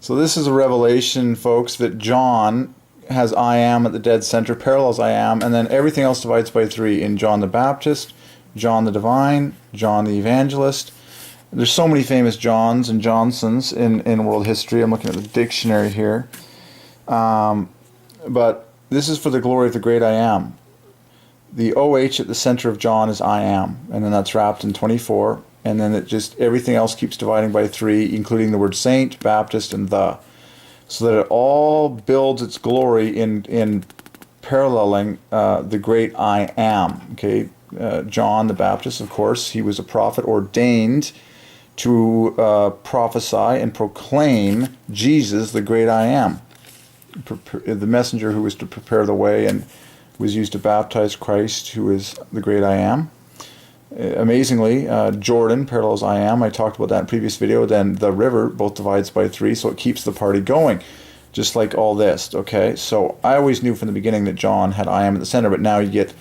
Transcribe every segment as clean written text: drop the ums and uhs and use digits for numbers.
So this is a revelation, folks, that John has I am at the dead center, parallels I am, and then everything else divides by 3 in John the Baptist, John the Divine, John the Evangelist. There's so many famous Johns and Johnsons in world history. I'm looking at the dictionary here. But this is for the glory of the great I am. The OH at the center of John is I am, and then that's wrapped in 24, and then it just, everything else keeps dividing by 3, including the word saint, Baptist, and the. So that it all builds its glory in paralleling the great I am. Okay, John the Baptist, of course, he was a prophet ordained to prophesy and proclaim Jesus, the great I am. The messenger who was to prepare the way and was used to baptize Christ, who is the great I am. Amazingly, Jordan parallels I am. I talked about that in a previous video. Then the river both divides by 3, so it keeps the party going, just like all this. Okay, so I always knew from the beginning that John had I am at the center, but now you get.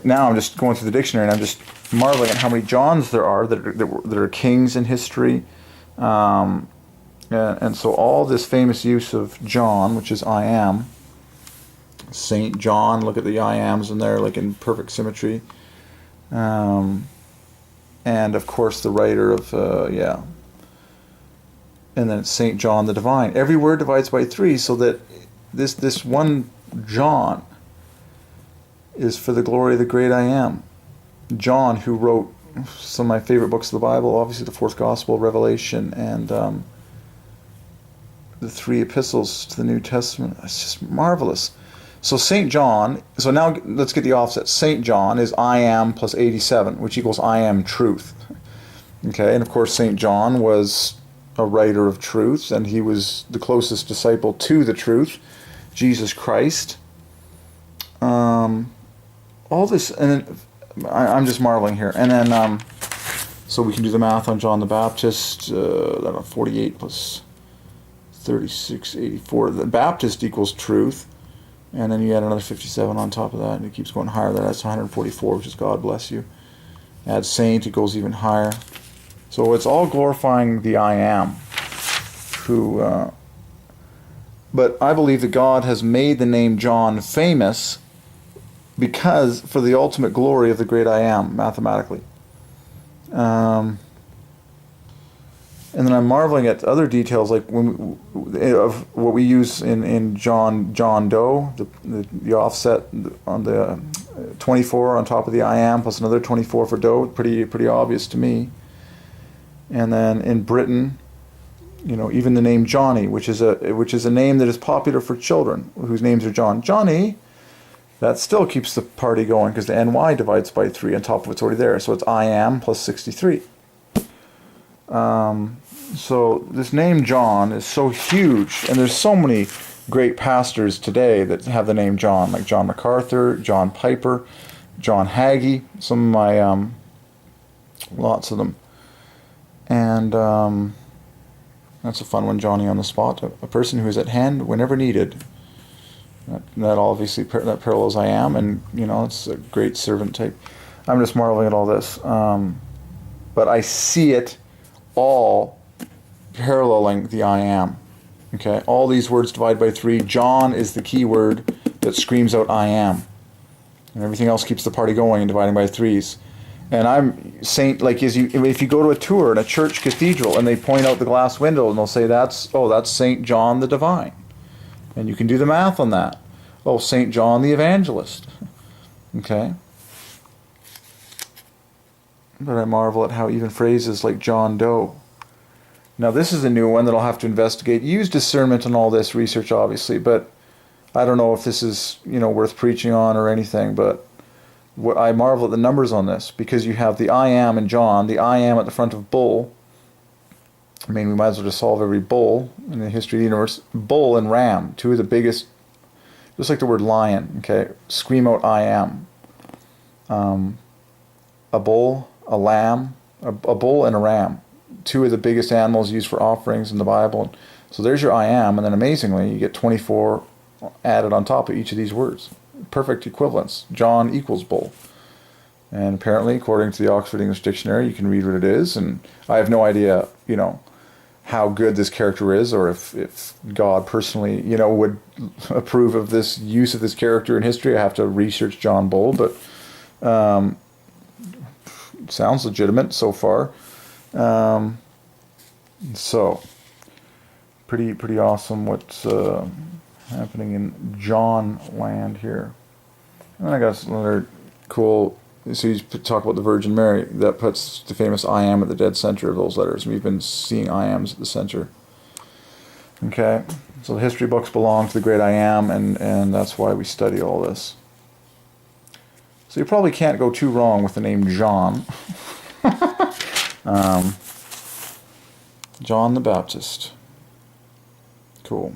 Now I'm just going through the dictionary and I'm just marveling at how many Johns there are that are kings in history. And so all this famous use of John, which is I am, Saint John, look at the I ams in there, like in perfect symmetry. And of course the writer of, and then it's Saint John the Divine. Every word divides by 3, so that this one John is for the glory of the great I am. John, who wrote some of my favorite books of the Bible, obviously the 4th Gospel, Revelation, and the 3 epistles to the New Testament. It's just marvelous. So St. John, so now let's get the offset. St. John is I am plus 87, which equals I am truth. Okay, and of course St. John was a writer of truth, and he was the closest disciple to the truth, Jesus Christ. All this, and then, I'm just marveling here. And then, so we can do the math on John the Baptist, 48 plus 36, 84. The Baptist equals truth. And then you add another 57 on top of that, and it keeps going higher. That's 144, which is God bless you. Add saint, it goes even higher. So it's all glorifying the I am, who. But I believe that God has made the name John famous because for the ultimate glory of the great I am, mathematically. And then I'm marveling at other details, like of what we use in John Doe, the offset on the 24 on top of the I am, plus another 24 for Doe, pretty obvious to me. And then in Britain, even the name Johnny, which is a name that is popular for children whose names are Johnny, that still keeps the party going because the NY divides by 3 on top of what's already there. So it's I am plus 63. So this name John is so huge, and there's so many great pastors today that have the name John, like John MacArthur, John Piper, John Hagee, some of my, lots of them. And that's a fun one, Johnny on the spot, a person who is at hand whenever needed. That obviously that parallels I am, and it's a great servant type. I'm just marveling at all this, but I see it all paralleling the I am. Okay, all these words divide by 3. John is the key word that screams out I am, and everything else keeps the party going and dividing by 3s. And I'm Saint, like if you go to a tour in a church cathedral and they point out the glass window and they'll say that's Saint John the Divine. And you can do the math on that. Oh, St. John the Evangelist. Okay? But I marvel at how even phrases like John Doe. Now this is a new one that I'll have to investigate. Use discernment on all this research, obviously, but I don't know if this is, worth preaching on or anything, but I marvel at the numbers on this, because you have the I am in John, the I am at the front of bull. I mean, we might as well just solve every bull in the history of the universe. Bull and ram, 2 of the biggest, just like the word lion, okay? Scream out, I am. A bull, a lamb, a bull and a ram, 2 of the biggest animals used for offerings in the Bible. So there's your I am, and then amazingly, you get 24 added on top of each of these words. Perfect equivalence. John equals bull. And apparently, according to the Oxford English Dictionary, you can read what it is, and I have no idea, how good this character is, or if God personally, would approve of this use of this character in history. I have to research John Bull, but sounds legitimate so far. So pretty awesome what's happening in John land here. And then I got another cool. So you talk about the Virgin Mary. That puts the famous I am at the dead center of those letters. We've been seeing I ams at the center. Okay, so the history books belong to the great I am, and that's why we study all this. So you probably can't go too wrong with the name John. John the Baptist. Cool.